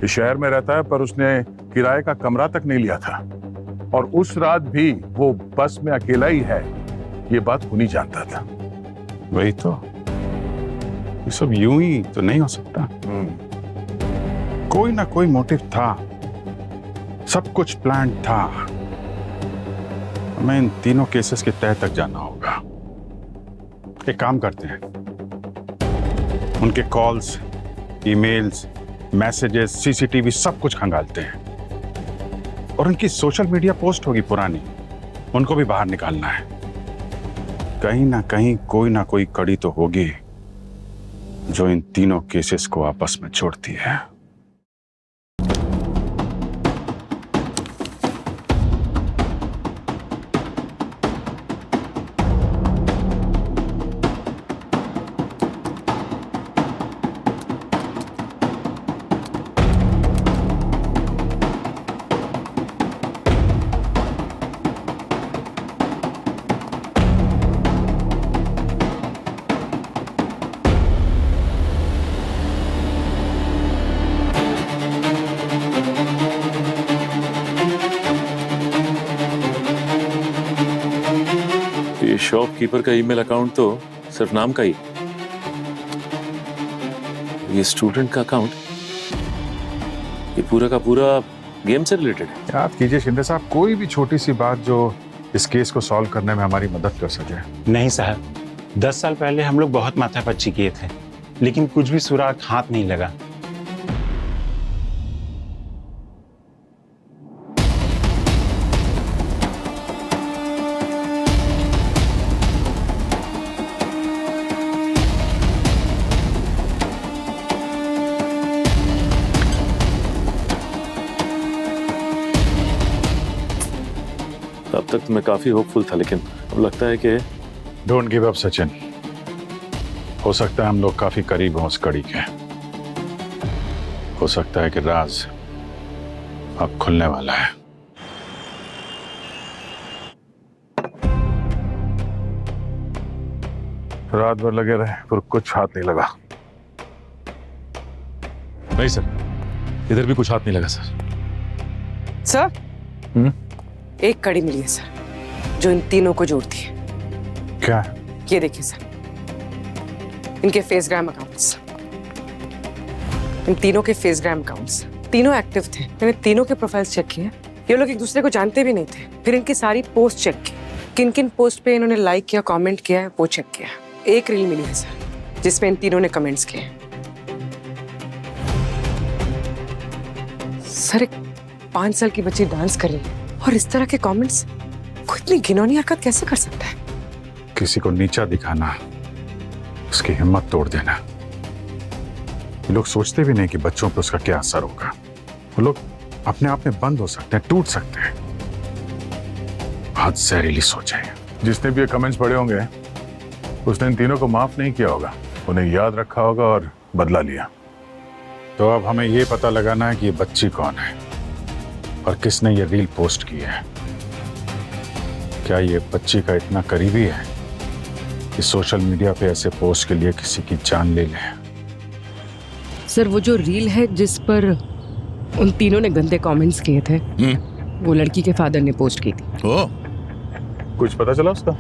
इस शहर में रहता है पर उसने किराए का कमरा तक नहीं लिया था, और उस रात भी वो बस में अकेला ही है, ये बात खूनी जानता था। वही तो, ये सब यूं ही तो नहीं हो सकता। कोई ना कोई मोटिव था, सब कुछ प्लान था। हमें इन तीनों केसेस के तह तक जाना होगा। एक काम करते हैं, उनके कॉल्स, ईमेल्स, मैसेजेस, सीसीटीवी सब कुछ खंगालते हैं, और उनकी सोशल मीडिया पोस्ट होगी पुरानी, उनको भी बाहर निकालना है। कहीं ना कोई कड़ी तो होगी जो इन तीनों केसेस को आपस में जोड़ती है। ये शॉपकीपर का ईमेल अकाउंट तो सिर्फ नाम का ही, ये स्टूडेंट का अकाउंट, ये पूरा का पूरा गेम से रिलेटेड है। याद कीजिए शिंदे साहब, कोई भी छोटी सी बात जो इस केस को सॉल्व करने में हमारी मदद कर सके। नहीं साहब, 10 साल पहले हम लोग बहुत माथापच्ची किए थे, लेकिन कुछ भी सुराग हाथ नहीं लगा। अब तक तो मैं काफी होपफुल था, लेकिन अब लगता है कि डोंट गिव अप सचिन, हो सकता है हम लोग काफी करीब हों उस कड़ी के। हो सकता है कि राज अब खुलने वाला है। रात भर लगे रहे पर कुछ हाथ नहीं लगा। नहीं सर, इधर भी कुछ हाथ नहीं लगा सर। सर एक कड़ी मिली है सर, जो इन तीनों को जोड़ती है। क्या? ये देखिए सर, इनके फेसग्राम अकाउंट्स, इन तीनों के फेसग्राम अकाउंट्स, तीनों एक्टिव थे। मैंने तीनों के प्रोफाइल्स चेक किए। ये लोग एक दूसरे को जानते भी नहीं थे। फिर इनकी सारी पोस्ट चेक की, किन किन पोस्ट पे इन्होंने लाइक किया, कमेंट किया है, वो चेक किया। एक रील मिली है सर, जिसमें इन तीनों ने कमेंट्स किए। सर एक 5 साल की बच्ची डांस कर रही है और इस तरह के कमेंट्स, कोई इतनी घिनौनी हरकत कैसे कर सकता है? किसी को नीचा दिखाना, उसकी हिम्मत तोड़ देना। ये लोग सोचते भी नहीं कि बच्चों पर उसका क्या असर होगा। वो लोग अपने आप में बंद हो सकते हैं, टूट सकते हैं। बहुत जहरीली सोच है। जिसने भी ये कमेंट्स पढ़े होंगे उसने इन तीनों को माफ नहीं किया होगा, उन्हें याद रखा होगा और बदला लिया। तो अब हमें ये पता लगाना है कि ये बच्ची कौन है और किसने ये रील पोस्ट की है। क्या ये बच्ची का इतना करीबी है कि सोशल मीडिया पे ऐसे पोस्ट के लिए किसी की जान ले ले? सर वो जो रील है जिस पर उन तीनों ने गंदे कमेंट्स किए थे, वो लड़की के फादर ने पोस्ट की थी। ओ, कुछ पता चला उसका?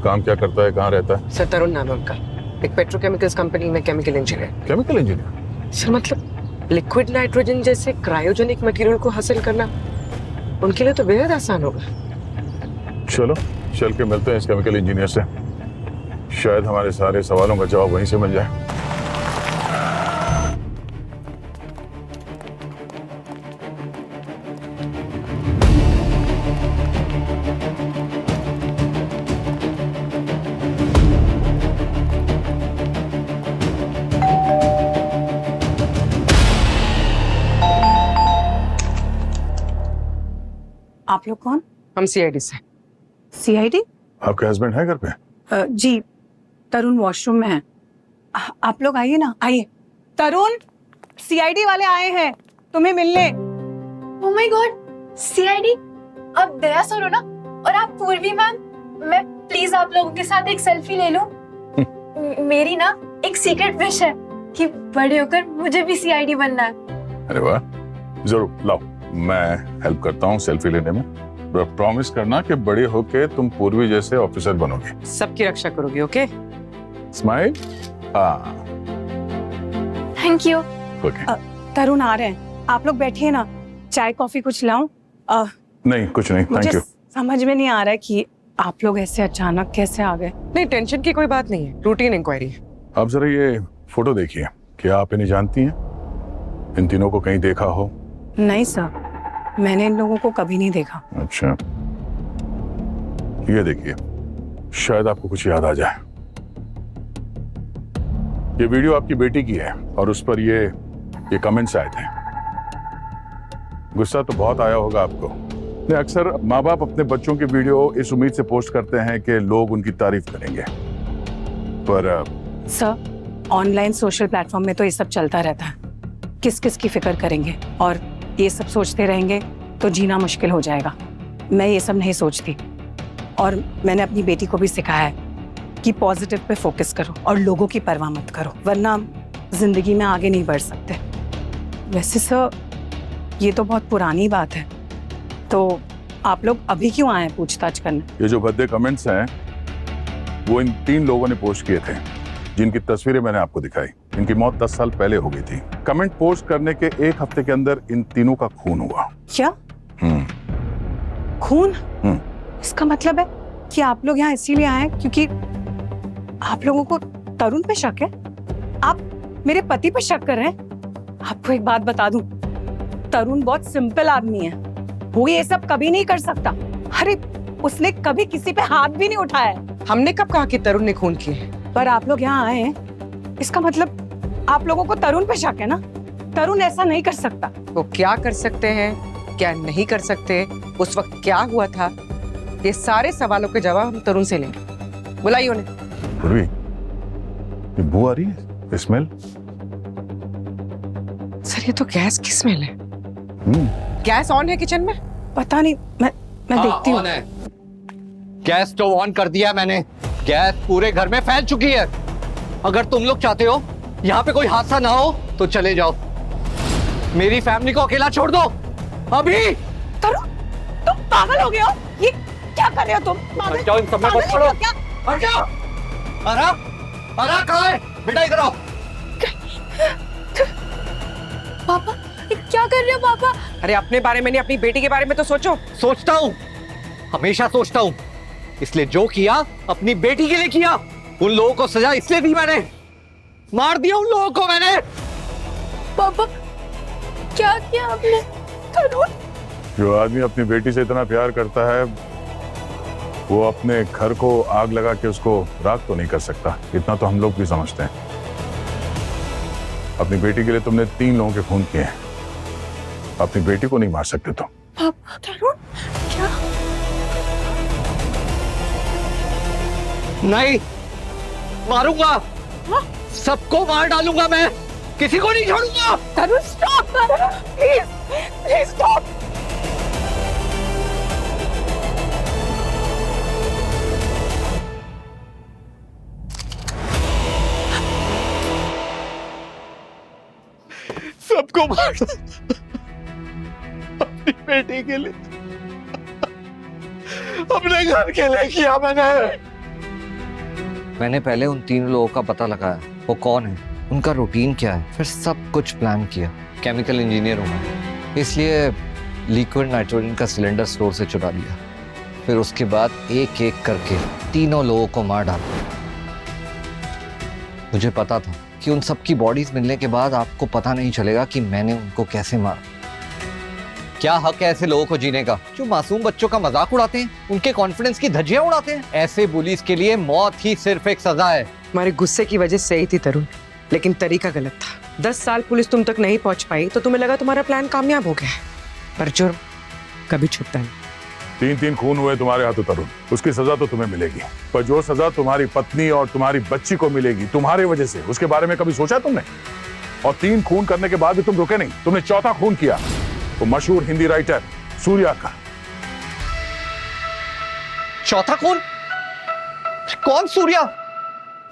काम क्या करता है, कहाँ रहता है? सर तरुण नाम है उनका, एक पेट्रोकेमिकल्स कंपनी में chemical engineer. Chemical engineer? Sir मतलब लिक्विड नाइट्रोजन जैसे क्रायोजेनिक मटेरियल को हासिल करना उनके लिए तो बेहद आसान होगा। चलो चल के मिलते हैं इस केमिकल इंजीनियर से, शायद हमारे सारे सवालों का जवाब वहीं से मिल जाए। आप लोग कौन? हम सीआईडी से। सीआईडी? आपके हस्बैंड है घर पे? जी, तरुण वॉशरूम में है। आप लोग आइए ना, आइए। तरुण, सीआईडी वाले आए हैं तुम्हें मिलने। Oh my God, CID? आप दया सर हो ना? और आप पूर्वी मैम, मैं प्लीज आप लोगों के साथ एक सेल्फी ले लूं। मेरी ना एक सीक्रेट विश है कि बड़े होकर मुझे भी सीआईडी बनना है। अरे वाह, जरूर लाओ, मैं हेल्प करता हूँ सेल्फी लेने में। प्रॉमिस करना कि बड़े होके तुम पूर्वी जैसे ऑफिसर बनोगे। सबकी रक्षा करोगे, okay? Smile. Thank you. Okay. Tarun आ रहे हैं, आप लोग बैठिए ना, चाय कॉफी कुछ लाऊं? नहीं कुछ नहीं, थैंक यू। समझ में नहीं आ रहा है कि आप लोग ऐसे अचानक कैसे आ गए। नहीं, टेंशन की कोई बात नहीं है, रूटीन इंक्वायरी है। आप जरा ये फोटो देखिए, क्या आप इन्हें जानती हैं? इन तीनों को कहीं देखा हो? नहीं सर, मैंने इन लोगों को कभी नहीं देखा। अच्छा, ये देखिए, शायद आपको कुछ याद आ जाए। ये वीडियो आपकी बेटी की है और उस पर ये कमेंट्स आए थे। गुस्सा तो बहुत आया होगा आपको। नहीं, अक्सर माँ बाप अपने बच्चों की वीडियो इस उम्मीद से पोस्ट करते हैं कि लोग उनकी तारीफ करेंगे, पर सर ऑनलाइन सोशल प्लेटफॉर्म में तो ये सब चलता रहता है। किस किस की फिक्र करेंगे और ये सब सोचते रहेंगे तो जीना मुश्किल हो जाएगा। मैं ये सब नहीं सोचती और मैंने अपनी बेटी को भी सिखाया है कि पॉजिटिव पे फोकस करो और लोगों की परवाह मत करो, वरना जिंदगी में आगे नहीं बढ़ सकते। वैसे सर ये तो बहुत पुरानी बात है, तो आप लोग अभी क्यों आए हैं पूछताछ करने? ये जो भद्दे कमेंट्स हैं वो इन 3 लोगों ने पोस्ट किए थे, जिनकी तस्वीरें मैंने आपको दिखाई। इनकी मौत 10 साल पहले हो गई थी। कमेंट पोस्ट करने के 1 हफ्ते के अंदर इन तीनों का खून हुआ। क्या खून? इसका मतलब है कि आप लोग यहाँ इसीलिए आए हैं क्योंकि आप लोगों को तरुण पे शक है? आप मेरे पति पे शक कर रहे हैं? आपको एक बात बता दूं, तरुण बहुत सिंपल आदमी है, वो ये सब कभी नहीं कर सकता। अरे उसने कभी किसी पे हाथ भी नहीं उठाया है। हमने कब कहा कि तरुण ने खून किए? पर आप लोग यहाँ आए हैं, इसका मतलब आप लोगों को तरुण पे शक है ना? तरुण ऐसा नहीं कर सकता। वो क्या कर सकते हैं, क्या नहीं कर सकते, उस वक्त क्या हुआ था, ये सारे सवालों के जवाब हम तरुण से लेंगे। बुलाइए उन्हें। पूर्वी, ये बू आ रही है, स्मेल। सर ये तो गैस की स्मेल है। गैस ऑन है किचन में? पता नहीं, मैं देखती हूँ। गैस तो ऑन कर दिया मैंने। गैस पूरे घर में फैल चुकी है। अगर तुम लोग चाहते हो यहाँ पे कोई हादसा ना हो तो चले जाओ, मेरी फैमिली को अकेला छोड़ दो अभी। तरुण तुम पागल हो गए हो? ये क्या कर रहे हो तुम? हट जाओ, इन सब में मत पड़ो। हट जाओ। अरा कहाँ है? बेटा इधर आओ। पापा क्या कर रहे हो पापा? अरे अपने बारे में नहीं, अपनी बेटी के बारे में तो सोचो। सोचता हूँ, हमेशा सोचता हूँ, इसलिए जो किया अपनी बेटी के लिए किया। उन लोगों को सजा इसलिए दी मैंने, मार दिया उन लोगों को मैंने। पापा क्या किया आपने? तरुण, जो आदमी अपनी बेटी से इतना प्यार करता है वो अपने घर को आग लगा के उसको राख तो नहीं कर सकता। इतना तो हम लोग भी समझते हैं। अपनी बेटी के लिए तुमने 3 लोगों के खून किए हैं, अपनी बेटी को नहीं मार सकते तुम। पापा तरुण क्या? नहीं मारूंगा, सबको मार डालूंगा मैं, किसी को नहीं छोड़ूंगा। तरुण स्टॉप, प्लीज प्लीज स्टॉप। सबको मार अपनी बेटी के लिए, अपने घर के लिए किया मैंने पहले उन 3 लोगों का पता लगाया, वो कौन है, उनका रूटीन क्या है, फिर सब कुछ प्लान किया। केमिकल इंजीनियर हूं मैं, इसलिए लिक्विड नाइट्रोजन का सिलेंडर स्टोर से चुरा लिया। फिर उसके बाद एक एक करके 3 लोगों को मार डाला। मुझे पता था कि उन सबकी बॉडीज मिलने के बाद आपको पता नहीं चलेगा कि मैंने उनको कैसे मारा। क्या हक है ऐसे लोगों को जीने का जो मासूम बच्चों का मजाक उड़ाते हैं, उनके कॉन्फिडेंस की धज्जियां उड़ाते हैं? ऐसे बुलीज के लिए मौत ही सिर्फ एक सजा है। हमारे गुस्से की वजह से ही थी तरुण, लेकिन तरीका गलत था। 10 साल पुलिस तुम तक नहीं पहुंच पाई तो तुम्हें लगा तुम्हारा प्लान कामयाब हो गया, पर जुर्म कभी छुपता नहीं। 3 खून हुए तुम्हारे हाथों तरुण, उसकी सजा तो तुम्हें मिलेगी, पर जो सजा तुम्हारी पत्नी और तुम्हारी बच्ची को मिलेगी तुम्हारे वजह से, उसके बारे में कभी सोचा तुमने? और 3 खून करने के बाद भी तुम रुके नहीं, तुमने 4था खून किया, वो मशहूर हिंदी राइटर सूर्या का। 4था खून? कौन सूर्या?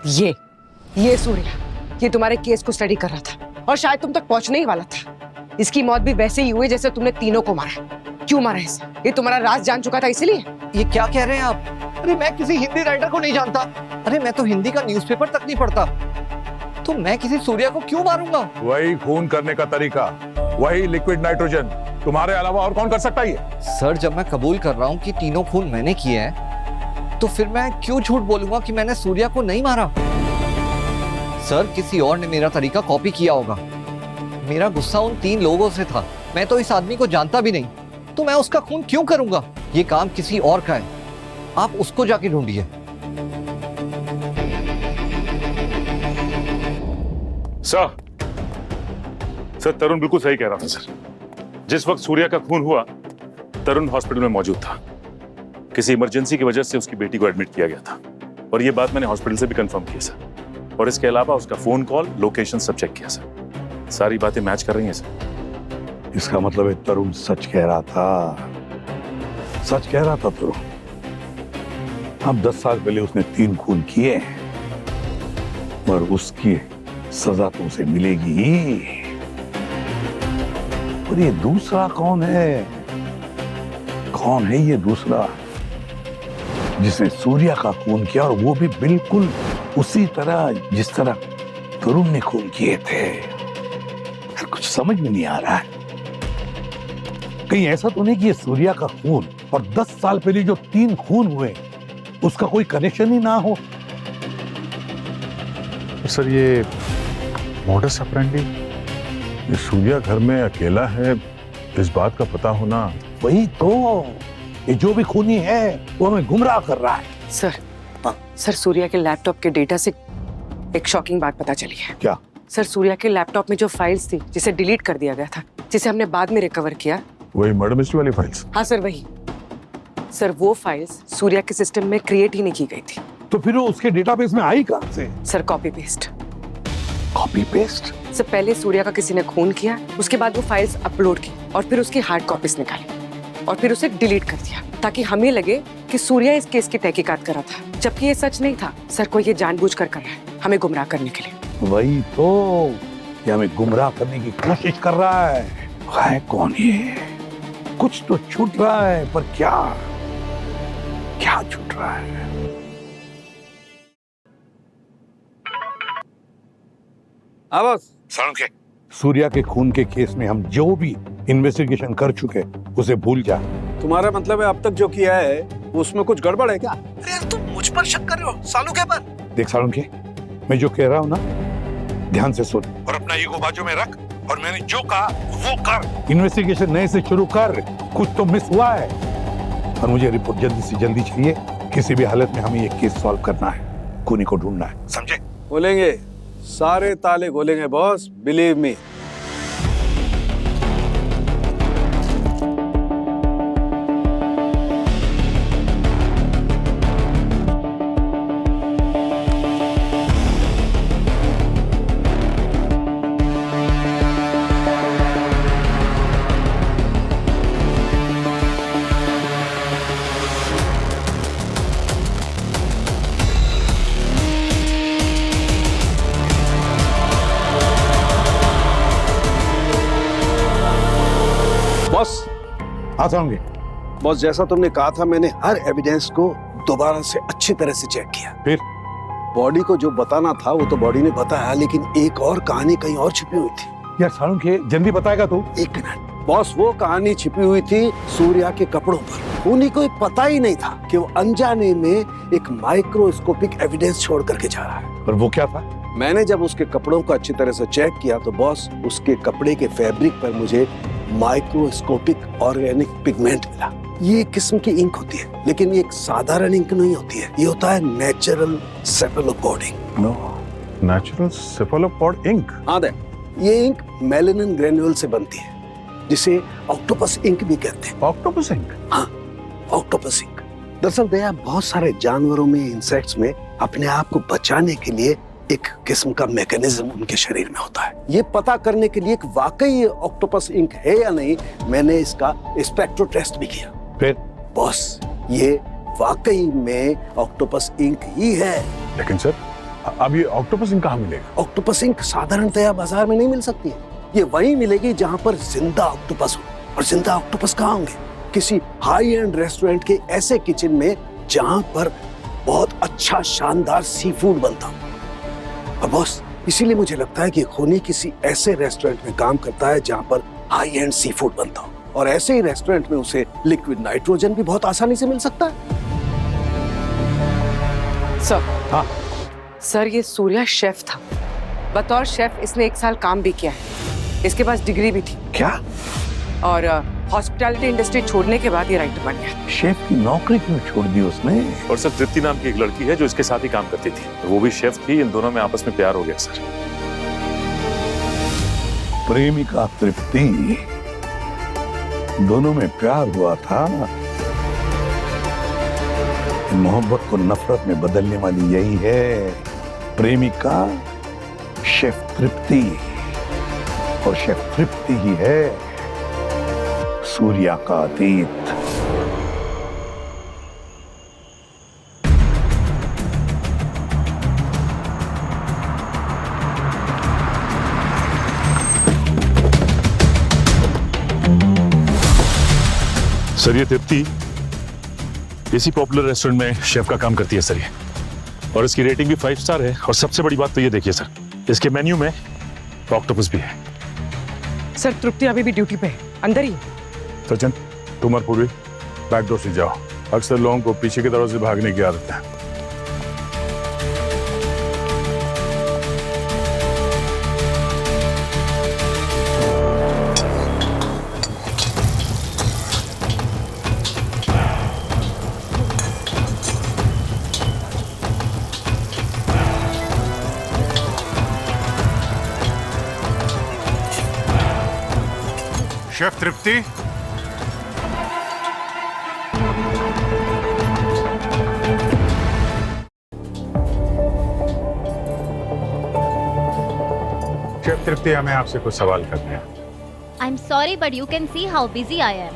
ये सूर्या, ये तुम्हारे केस को स्टडी कर रहा था और शायद तुम तक पहुंचने ही वाला था। इसकी मौत भी वैसे ही हुई जैसे तुमने 3 को मारा। क्यों मारा इसे? ये तुम्हारा राज जान चुका था इसीलिए? ये क्या कह रहे हैं आप? अरे मैं किसी हिंदी राइटर को नहीं जानता, अरे मैं तो हिंदी का न्यूज़पेपर तक नहीं पढ़ता, तो मैं किसी सूर्या को क्यों मारूंगा? वही खून करने का तरीका, वही लिक्विड नाइट्रोजन, तुम्हारे अलावा और कौन कर सकता है ये? सर जब मैं कबूल कर रहा हूँ कि 3 खून मैंने किए हैं, तो फिर मैं क्यों झूठ बोलूंगा कि मैंने सूर्या को नहीं मारा? सर किसी और ने मेरा तरीका कॉपी किया होगा। मेरा गुस्सा उन 3 लोगों से था, मैं तो इस आदमी को जानता भी नहीं, तो मैं उसका खून क्यों करूंगा? ये काम किसी और का है, आप उसको जाके ढूंढिए। सर तरुण बिल्कुल सही कह रहा था सर। जिस वक्त सूर्या का खून हुआ तरुण हॉस्पिटल में मौजूद था। किसी इमरजेंसी की वजह से उसकी बेटी को एडमिट किया गया था और ये बात मैंने हॉस्पिटल से भी कंफर्म किया सर। और इसके अलावा उसका फोन कॉल, लोकेशन सब चेक किया सर। सारी बातें मैच कर रही हैं सर। इसका मतलब है तरुण सच कह रहा था, सच कह रहा था तरुण। अब 10 साल पहले उसने 3 खून किए हैं, पर उसकी सजा तो उसे मिलेगी ही। और ये दूसरा कौन है? कौन है ये दूसरा जिसने सूर्या का खून किया, और वो भी बिल्कुल उसी तरह जिस तरह तरुण ने खून किए थे? कुछ समझ में नहीं आ रहा है। कहीं ऐसा तो नहीं कि ये सूर्या का खून और 10 साल पहले जो 3 खून हुए उसका कोई कनेक्शन ही ना हो? सर ये मोडस ऑपरेंडी, ये सूर्या घर में अकेला है, इस बात का पता होना। वही तो, ये जो भी खूनी है वो हमें गुमराह कर रहा है। सर सूर्या के लैपटॉप के डेटा से एक शॉकिंग बात पता चली है। क्या? सर सूर्या के लैपटॉप में जो फाइल्स थी जिसे डिलीट कर दिया गया था, जिसे हमने बाद में रिकवर किया, वही मर्डर मिस्ट्री वाली फाइल्स? हाँ सर वही। सर वो फाइल्स सूर्या के सिस्टम में क्रिएट ही नहीं की गई थी। तो फिर वो उसके डेटाबेस में आई कहां से? Sir copy paste. Copy paste? Sir पहले सूर्या का किसी ने खून किया, उसके बाद वो फाइल्स अपलोड की और फिर उसकी हार्ड कॉपीज निकाली और फिर उसे डिलीट कर दिया ताकि हमें लगे कि सूर्या इस केस की तहकीकात कर रहा था, जबकि ये सच नहीं था। सर कोई ये जानबूझकर कर रहा है, हमें गुमराह करने के लिए। वही तो, ये हमें गुमराह करने की कोशिश कर रहा है कौन ये? कुछ तो छूट रहा है, पर क्या क्या छूट रहा है? बस के सूर्या के खून के केस में हम जो भी इन्वेस्टिगेशन कर चुके उसे भूल जा। तुम्हारा मतलब है अब तक जो किया है उसमें कुछ गड़बड़ है क्या? अरे यार तुम मुझ पर शक कर रहे हो सालुके पर? देख सालुके, मैं जो कह रहा हूँ ना, ध्यान से सुन और अपना ईगो बाजू में रख, और मैंने जो कहा वो कर। इन्वेस्टिगेशन नए से शुरू कर, कुछ तो मिस हुआ है और मुझे रिपोर्ट जल्दी से जल्दी चाहिए। किसी भी हालत में हमें ये केस सॉल्व करना है, खूनी को ढूंढना है, समझे? बोलेंगे, सारे ताले खोलेंगे बॉस, बिलीव मी। बॉस, हाँ समझे बॉस, जैसा तुमने कहा था मैंने हर एविडेंस को दोबारा से अच्छी तरह से चेक किया। फिर बॉडी को जो बताना था वो तो बॉडी ने बताया, लेकिन एक और कहानी कहीं और छिपी हुई थी। यार सालुके, जल्दी बताएगा तू? 1 मिनट बॉस, वो कहानी छिपी हुई थी सूर्या के कपड़ों पर। खूनी को पता ही नहीं था कि वो अनजाने में एक माइक्रोस्कोपिक एविडेंस छोड़ करके जा रहा है। और वो क्या था? मैंने जब उसके कपड़ों को अच्छी तरह से चेक किया तो बॉस, उसके कपड़े के फैब्रिक पर मुझे माइक्रोस्कोपिक ऑर्गेनिक पिगमेंट मिला। ये एक किस्म की इंक होती है, लेकिन ये एक साधारण इंक नहीं होती है, ये होता है natural cephalopod ink. No, natural cephalopod ink? हाँ दे, ये इंक मेलानिन ग्रेन्यूल से बनती है, जिसे ऑक्टोपस इंक भी कहते हैं। Octopus ink? हाँ, ऑक्टोपस इंक। दरअसल दया, बहुत सारे जानवरों में, इंसेक्ट्स में अपने आप को बचाने के लिए एक किस्म का मैकेनिज्म उनके शरीर में होता है। ये पता करने के लिए कि वाकई ये ऑक्टोपस इंक है या नहीं, मैंने इसका स्पेक्ट्रो टेस्ट भी किया। फिर बॉस, ये वाकई में ऑक्टोपस इंक ही है। लेकिन सर, अब ये ऑक्टोपस इंक कहाँ मिलेगा? ऑक्टोपस इंक साधारणतया बाजार में नहीं मिल सकती है। ये वहीं मिलेगी जहां पर जिंदा ऑक्टोपस हो। और जिंदा ऑक्टोपस कहाँ होंगे? किसी हाई एंड रेस्टोरेंट के ऐसे किचन में जहां पर बहुत अच्छा शानदार सी फूड बनता हो। और बॉस, इसीलिए मुझे लगता है कि खूनी किसी ऐसे रेस्टोरेंट में काम करता है जहां पर हाई एंड सी फूड बनता हो, और ऐसे ही रेस्टोरेंट में उसे लिक्विड नाइट्रोजन भी बहुत आसानी से मिल सकता है। सर, हाँ सर ये सूर्या शेफ था। बतौर शेफ इसने 1 साल काम भी किया है, इसके पास डिग्री भी थी। क्या? और हॉस्पिटैलिटी इंडस्ट्री छोड़ने के बाद ये राइटर बन गया। शेफ की नौकरी क्यों छोड़ दी उसने? और सर तृप्ति नाम की एक लड़की है जो इसके साथ ही काम करती थी, वो भी शेफ थी। इन दोनों में आपस में प्यार हो गया सर। प्रेमिका तृप्ति, दोनों में प्यार हुआ था। मोहब्बत को नफरत में बदलने वाली यही है प्रेमिका शेफ तृप्ति, और शेफ तृप्ति ही है सूर्या का अतीत। सर ये तृप्ति इसी पॉपुलर रेस्टोरेंट में शेफ का काम करती है सर ये, और इसकी रेटिंग भी 5 स्टार है। और सबसे बड़ी बात तो ये देखिए सर, इसके मेन्यू में ऑक्टोपस भी है। सर तृप्ति अभी भी ड्यूटी पे है, अंदर ही। सचिन, तुम और पूर्वी बैक डोर से जाओ। अक्सर लोगों को पीछे की तरफ से भागने की आदत है। शेफ तृप्ति, शेफ तृप्ति, हमें आपसे कुछ सवाल करने हैं। I am sorry but you can see how busy I am.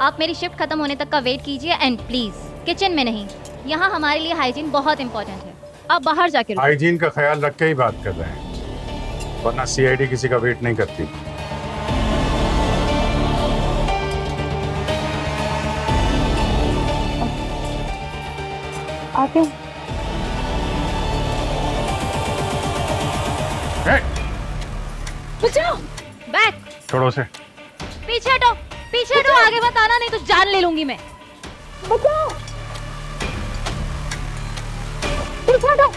आप मेरी शिफ्ट खत्म होने तक का वेट कीजिए एंड प्लीज किचन में नहीं, यहाँ हमारे लिए हाइजीन बहुत इंपॉर्टेंट है। आप बाहर जाके हाइजीन का ख्याल रख के ही बात कर रहे हैं, वरना सीआईडी किसी का वेट नहीं करती। आते हैं। बचाओ, बैक, छोड़ो से। पीछे हटो, पीछे हटो, आगे मत आना नहीं तो जान ले लूंगी मैं। बचाओ, पीछे हटो,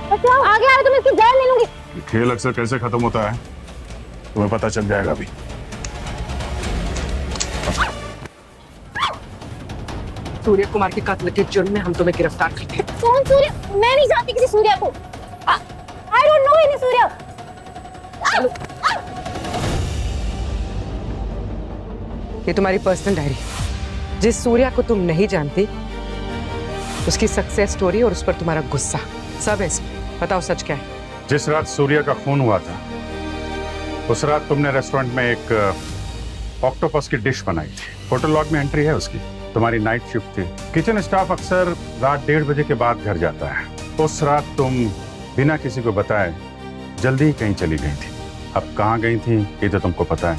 बचाओ, आगे आ रहे तो मैं इसकी जान ले लूंगी। खेल अक्सर कैसे खत्म होता है तुम्हें पता चल जाएगा अभी। सूर्य कुमार के कत्ल के जुर्म में हम तुम्हें गिरफ्तार करते हैं। कौन सूर्य? मैं नहीं जानती किसी सूर्य को। I don't know any सूर्य। ये तुम्हारी पर्सनल डायरी, जिस सूर्या को तुम नहीं जानती, उसकी सक्सेस स्टोरी और उस पर तुम्हारा गुस्सा सब है इसमें। बताओ सच क्या है? जिस रात सूर्या का खून हुआ था, उस रात तुमने रेस्टोरेंट में एक ऑक्टोपस की डिश बनाई थी। होटल लॉग में एंट्री है उसकी। तुम्हारी नाइट शिफ्ट थी। किचन स्टाफ अक्सर रात 1:30 बजे के बाद घर जाता है। उस रात तुम बिना किसी को बताए जल्दी ही कहीं चली गई थी। अब कहाँ गई थी ये तो तुमको पता है।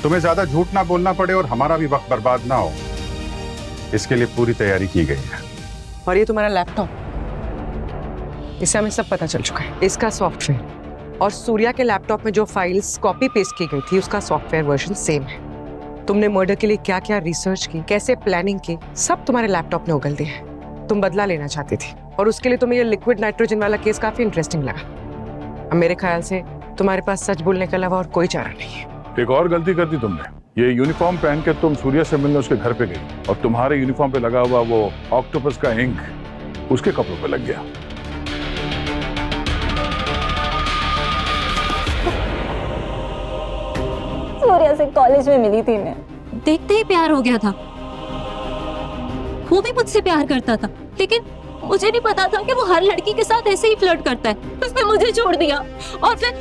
तुम्हें ज्यादा झूठ ना बोलना पड़े और हमारा भी वक्त बर्बाद ना हो, इसके लिए पूरी तैयारी की गई है। और ये तुम्हारा लैपटॉप, इससे हमें सब पता चल चुका है। इसका सॉफ्टवेयर और सूर्या के लैपटॉप में जो फाइल्स कॉपी पेस्ट की गई थी, उसका सॉफ्टवेयर वर्जन सेम है। तुमने मर्डर के लिए क्या क्या रिसर्च की, कैसे प्लानिंग की, सब तुम्हारे लैपटॉप ने उगल दिया है। तुम बदला लेना चाहती थी और उसके लिए तुम्हें ये लिक्विड नाइट्रोजन वाला केस काफी इंटरेस्टिंग लगा। अब मेरे ख्याल से तुम्हारे पास सच बोलने के अलावा और कोई चारा नहीं है। एक और गलती कर दी तुमने। ये यूनिफॉर्म पहन के तुम सूर्या से मिलने उसके घर पे गई और तुम्हारे यूनिफॉर्म पे लगा हुआ वो ऑक्टोपस का इंक उसके कपड़ों पे लग गया। सूर्या से कॉलेज में मिली थी मैं, देखते ही प्यार हो गया था। वो भी मुझसे प्यार करता था, लेकिन मुझे नहीं पता था कि वो हर लड़की के साथ ऐसे ही फ्लर्ट करता है। उसने मुझे छोड़ दिया और फिर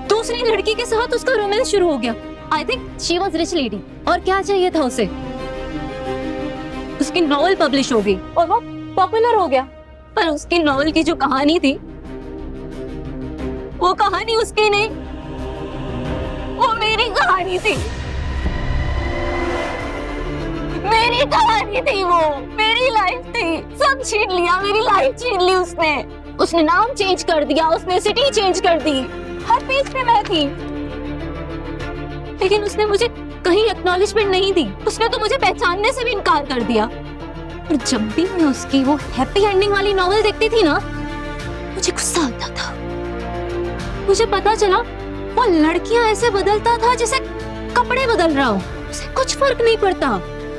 दूसरी लड़की के साथ उसका रोमांस शुरू हो गया। I think she was rich lady, और क्या चाहिए था उसे? उसकी नॉवल पब्लिश हो गई और वो पॉपुलर हो गया। पर उसकी नॉवल की जो कहानी थी, वो कहानी उसकी नहीं, वो मेरी कहानी थी। मेरी कहानी थी, वो मेरी लाइफ थी। सब छीन लिया, मेरी लाइफ छीन ली उसने। उसने नाम चेंज कर दिया, उसने सिटी चेंज कर दी, हर पेज पे मैं थी। लेकिन उसने मुझे कहीं एक्नॉलेजमेंट नहीं दी। उसने तो मुझे पहचानने से भी इनकार कर दिया। और जब भी मैं उसकी वो हैप्पी एंडिंग वाली नॉवेल देखती थी ना, मुझे गुस्सा आता था। मुझे पता चला वो लड़कियां ऐसे बदलता था जैसे कपड़े बदल रहा हो। उसे कुछ फर्क नहीं पड़ता।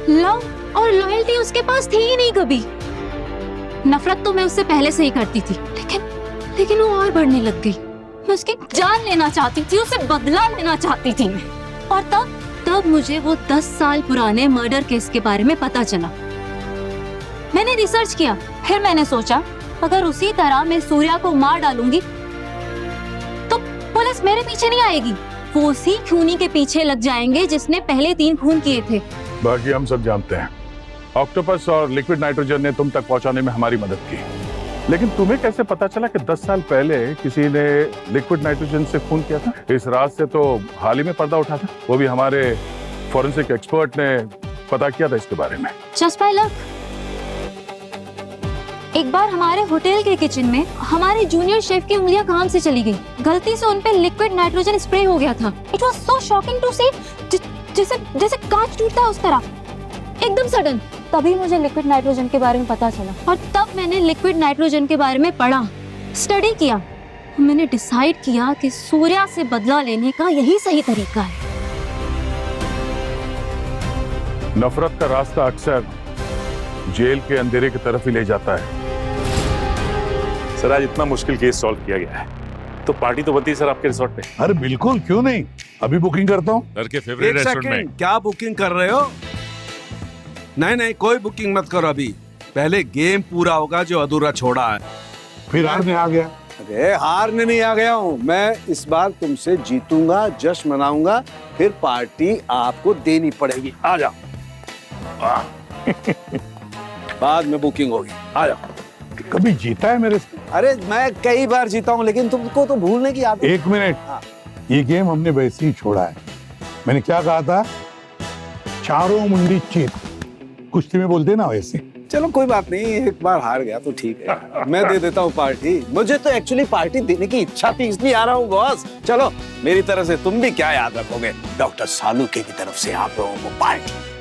लव और लॉयल्टी उसके पास थी ही नहीं कभी। नफरत तो मैं उससे पहले से ही करती थी, लेकिन वो और बढ़ने लग गई। मैं उसकी जान लेना चाहती थी, उससे बदला लेना चाहती थी मैं। और तब मुझे वो 10 साल पुराने मर्डर केस के बारे में पता चला। मैंने रिसर्च किया, फिर मैंने सोचा अगर उसी तरह मैं सूर्या को मार डालूंगी तो पुलिस मेरे पीछे नहीं आएगी, वो उसी खूनी के पीछे लग जाएंगे जिसने पहले 3 खून किए थे। बाकी हम सब जानते हैं ऑक्टोपस और लिक्विड नाइट्रोजन ने तुम तक पहुंचाने में हमारी मदद की, लेकिन तुम्हें कैसे पता चला कि 10 साल पहले किसी ने लिक्विड नाइट्रोजन से खून किया था? इस रात से तो हाल ही में पर्दा उठा था, वो भी हमारे फॉरेंसिक एक्सपर्ट ने पता किया था इसके बारे में। जस्ट बाय लक एक बार हमारे होटल के किचन में हमारे जूनियर शेफ की उंगलियां काम से चली गई, गलती से उन पे लिक्विड नाइट्रोजन स्प्रे हो गया था। It was so shocking to see, जैसे कांच टूटता है उस तरह, एकदम सडन। तभी मुझे लिक्विड नाइट्रोजन के बारे में पता चला और तब मैंने लिक्विड नाइट्रोजन के बारे में पढ़ा, स्टडी किया। मैंने डिसाइड किया कि सूर्या से बदला लेने का यही सही तरीका है। नफरत का रास्ता अक्सर जेल के अंधेरे की तरफ ही ले जाता है। सर आज इतना मुश्किल केस सॉल्व किया गया है, तो पार्टी तो बनती है सर आपके रिसोर्ट पे। अरे बिल्कुल, क्यों नहीं, अभी बुकिंग करता हूँ। सर के फेवरेट एक रेस्टोरेंट में। सेकंड, क्या बुकिंग कर रहे हो? नहीं, कोई बुकिंग मत करो अभी, पहले गेम पूरा होगा जो अधूरा छोड़ा है। फिर हारने आ गया। अरे हारने नहीं आ गया हूँ मैं, इस बार तुमसे जीतूंगा, जश्न मनाऊंगा, फिर पार्टी आपको देनी पड़ेगी। आ जाओ। बाद में बुकिंग होगी, आ जाओ। कभी जीता है मेरे से? अरे मैं कई बार जीता हूँ, लेकिन तुमको तो भूलने की आदत। एक मिनट, ये गेम हमने वैसे ही छोड़ा है। मैंने क्या कहा था? चारों मुंडी चीत, कुश्ती में बोलते ना वैसे। चलो कोई बात नहीं, एक बार हार गया तो ठीक है, मैं दे देता हूँ पार्टी। मुझे तो एक्चुअली पार्टी देने की इच्छा थी, इसलिए आ रहा हूँ बॉस। चलो मेरी तरफ से तुम भी क्या याद रखोगे, डॉक्टर सालू की तरफ से आप लोगों को पार्टी।